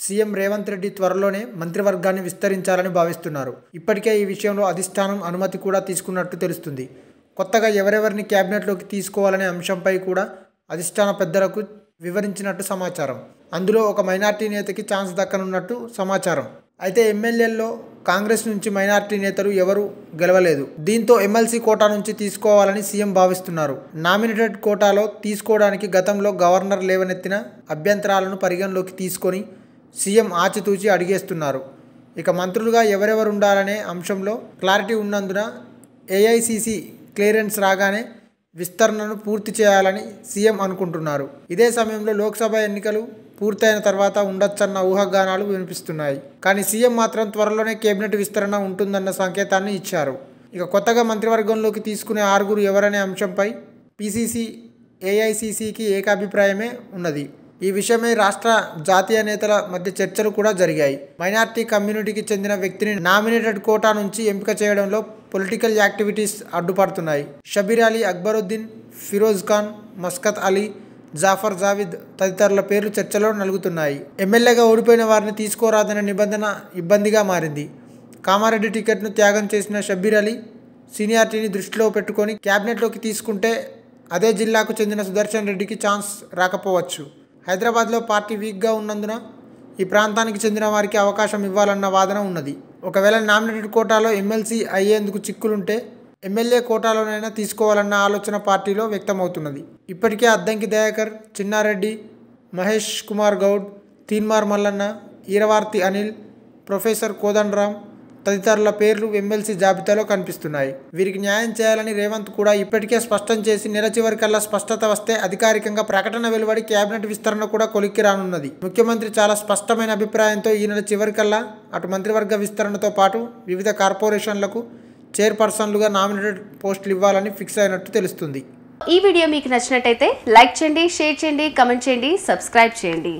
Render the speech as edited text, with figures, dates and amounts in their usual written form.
CM Revanth Reddy త్వరలోనే మంత్రివర్గాన్ని విస్తరించాలని భావిస్తున్నారు. ఇప్పటికే ఈ విషయంలో అధిష్టానం అనుమతి కూడా తీసుకున్నట్టు తెలుస్తుంది. కొత్తగా ఎవరెవరిని క్యాబినెట్లోకి తీసుకోవాలనే అంశంపై కూడా అధిష్టాన పెద్దలకు వివరించినట్టు సమాచారం. అందులో ఒక మైనార్టీ నేతకి ఛాన్స్ దక్కనున్నట్టు సమాచారం. అయితే ఎమ్మెల్యేల్లో కాంగ్రెస్ నుంచి మైనార్టీ నేతలు ఎవరూ గెలవలేదు. దీంతో ఎమ్మెల్సీ కోటా నుంచి తీసుకోవాలని సీఎం భావిస్తున్నారు. నామినేటెడ్ కోటాలో తీసుకోవడానికి గతంలో గవర్నర్ లేవనెత్తిన అభ్యంతరాలను పరిగణలోకి తీసుకొని సీఎం ఆచితూచి అడిగేస్తున్నారు. ఇక మంత్రులుగా ఎవరెవరు ఉండాలనే అంశంలో క్లారిటీ ఉన్నందున ఏఐసీసీ క్లియరెన్స్ రాగానే విస్తరణను పూర్తి చేయాలని సీఎం అనుకుంటున్నారు. ఇదే సమయంలో లోక్సభ ఎన్నికలు పూర్తయిన తర్వాత ఉండొచ్చన్న ఊహాగానాలు వినిపిస్తున్నాయి. కానీ సీఎం మాత్రం త్వరలోనే కేబినెట్ విస్తరణ ఉంటుందన్న సంకేతాన్ని ఇచ్చారు. ఇక కొత్తగా మంత్రివర్గంలోకి తీసుకునే 6 ఎవరనే అంశంపై పీసీసీ, ఏఐసీసీకి ఏకాభిప్రాయమే ఉన్నది. ఈ విషయమై రాష్ట్ర జాతీయ నేతల మధ్య చర్చలు కూడా జరిగాయి. మైనార్టీ కమ్యూనిటీకి చెందిన వ్యక్తిని నామినేటెడ్ కోటా నుంచి ఎంపిక చేయడంలో పొలిటికల్ యాక్టివిటీస్ అడ్డుపడుతున్నాయి. షబీర్ అలీ, అక్బరుద్దీన్, ఫిరోజ్ ఖాన్, మస్కత్ అలీ, జాఫర్ జావిద్ తదితరుల పేర్లు చర్చలో నలుగుతున్నాయి. ఎమ్మెల్యేగా ఓడిపోయిన వారిని తీసుకోరాదనే నిబంధన ఇబ్బందిగా మారింది. కామారెడ్డి టికెట్ను త్యాగం చేసిన షబీర్ అలీ సీనియారిటీని దృష్టిలో పెట్టుకొని క్యాబినెట్లోకి తీసుకుంటే అదే జిల్లాకు చెందిన సుదర్శన్ రెడ్డికి ఛాన్స్ రాకపోవచ్చు. హైదరాబాద్లో పార్టీ వీక్గా ఉన్నందున ఈ ప్రాంతానికి చెందిన వారికి అవకాశం ఇవ్వాలన్న వాదన ఉన్నది. ఒకవేళ నామినేటెడ్ కోటాలో ఎమ్మెల్సీ అయ్యేందుకు చిక్కులుంటే ఎమ్మెల్యే కోటాలోనైనా తీసుకోవాలన్న ఆలోచన పార్టీలో వ్యక్తమవుతున్నది. ఇప్పటికే అద్దంకి దయాకర్, చిన్నారెడ్డి, మహేష్ కుమార్ గౌడ్, తీన్మార్ మల్లన్న, ఈరవార్తి అనిల్, ప్రొఫెసర్ కోదండరాం తదితరుల పేర్లు ఎమ్మెల్సీ జాబితాలో కనిపిస్తున్నాయి. వీరికి న్యాయం చేయాలని రేవంత్ కూడా ఇప్పటికే స్పష్టం చేసి నెల చివరికల్లా స్పష్టత వస్తే అధికారికంగా ప్రకటన వెలువడి కేబినెట్ విస్తరణ కూడా కొలిక్కి రానున్నది. ముఖ్యమంత్రి చాలా స్పష్టమైన అభిప్రాయంతో ఈ నెల చివరికల్లా అటు మంత్రివర్గ విస్తరణతో పాటు వివిధ కార్పొరేషన్లకు చైర్పర్సన్లుగా నామినేటెడ్ పోస్టులు ఇవ్వాలని ఫిక్స్ అయినట్టు తెలుస్తుంది. ఈ వీడియో మీకు నచ్చినట్టయితే లైక్ చేయండి, షేర్ చేయండి, కమెంట్ చేయండి, సబ్స్క్రైబ్ చేయండి.